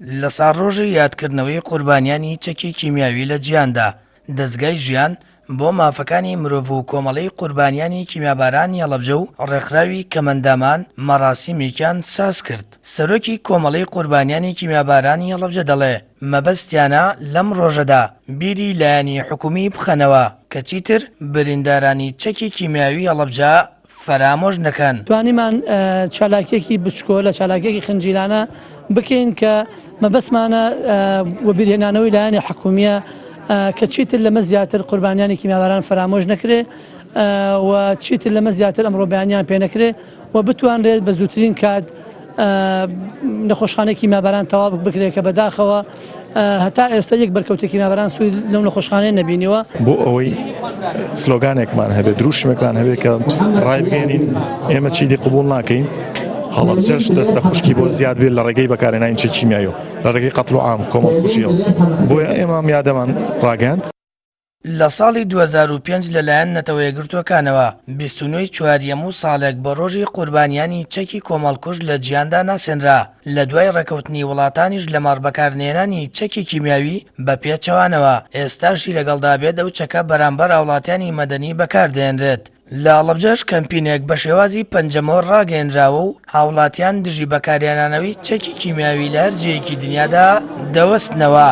لە ساڕۆژی یادکردنەوەی قوربانیانی چەکی کیمیاوی لە جیهاندا دەستگای ژیان بۆ مافەکانی مرۆڤ و کۆمەڵەی قوربانیانی کیمیاباران یەڵەبجە و ڕێکخراوی کەمەندامان مەراسیمێکیان ساز کرد. سەرۆکی کۆمەڵەی قوربانیانی کیمیاباران یەڵەبجە دەڵێ مەبەستیانە لەم ڕۆژەدا بیری لایەنی حکومی بخەنەوە کە چیتر بریندارانی چەکی کیمیاوی یەڵەبجە فرامۆژ نەکەن. توانیمان چالاکیێکی بچکۆ لە چالاکیێکی خنجیلانە بکەین کە مەبەستمانە وەبیرهێنانەوەی لایەنی حکومیە کە چیتر لەمە زیاتر قوربانیانی کیمیاباران فرامۆژ نەکرێ و چیتر لەمە زیاتر ئەمڕۆ بەیانیان پێ نەکرێ و بتوانرێت بە زووترین کات نەخۆشخانەی کیمیاباران تەواو بکرێت کە بەداخەوە هەتا ئێستا یەک بەرکەوتە کیمیاباران سوود لەو نەخۆشخانەیە نەبینیوە. بۆ ئەوەی سلۆگانێکمان هەبێت دروشمێکمان هەبێت کە ڕای بگەێنین ئێمە چیدی قبول ناکەین هەڵەبجەش دەستە خوشکی بۆ زیاد بێت لە ڕێگەی بەکارهێنانی چەکی کیمیایی لە ڕێگەی قەتڵ و عام کۆمەڵکوژیەوە بۆیە ئێمە یادەمان ڕاگەاند. لە ساڵی 2005 لەلایەن نەتەوە یەکگرتووەکانەوە 29 چواریەموو ساڵێک بە ڕۆژی قوربانیانی چەکی کۆمەڵکوژ لە جیهاندا ناسێنرا. لە دوای ڕێکەوتنی وڵاتانیش لە مەڕبەکارهێنانی چەکی کیمیاوی بە پێچەوانەوە ئێستاشی لەگەڵدا بێت ئەو چەکە بەرامبەر هاوڵاتیانی مەدەنی بەکاردێنرێت. لە ئەڵەبجەش کەمپینێک بە شێوازی پەنجەمەوە ڕاگەیەنراوە و هاوڵاتیان دژی بەکارهێنانەوەی چەکی کیمیاوی لە هەرجەیەکی دنیادا دەوەستنەوە.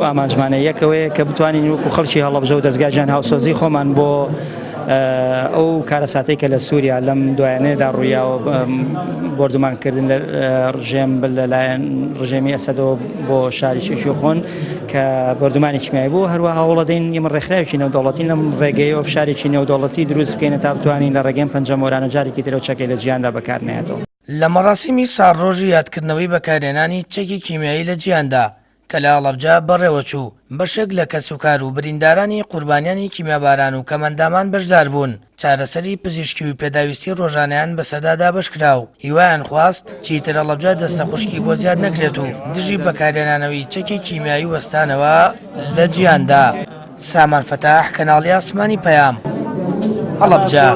ئامانجمانە یەکەوەیە کە بتوانین وەکو خەڵکی هەڵەبجە و دەستگاجیان هاوسۆزی خۆمان بۆ ئەو کارەساتەی کە لە سووریا لەم دوایانەیەدا ڕوویاوە بردومانکردن لە ڕژێم لەلایەن ڕژێمی ئەسەدەوە بۆ شاری شێشی خۆن کە بردومانی کیمیایی بوو هەروەها هەوڵەدەین ئێمە ڕێکخراوێکی نێودەوڵەتی لەم ڕێگەیەوە فشارێکی نێودەوڵەتی دروست بکەینە تا بتوانین لە ڕێگەم پەنجەمۆرانە جارێکی ترەوە چەکەی لە جیهاندا بەکارنێتەوە. لە مەراسیمی ساڕۆژی یادکردنەوەی بەکارهێنانی چەکی کیمیایی لە جیهاندا کە لە ئەڵەبجە بەڕێوەچوو بەشێک لە کەسوکار و بریندارانی قوربانیانی کیمیاباران و کەمەندامان بەشدار بوون. چارەسەری پزیشکی و پێداویستی ڕۆژانەیان بەسەردادا بەشکرا و هیوایان خواست چیتر ئەڵەبجە دەستە خوشکی بۆ زیاد نەکرێت و دژی بەکارهێنانەوەی چەکی کیمیایی وەستانەوە لە جیهاندا. سامان فەتاح، کەناڵی ئاسمانی پەیام، ئەڵەبجە.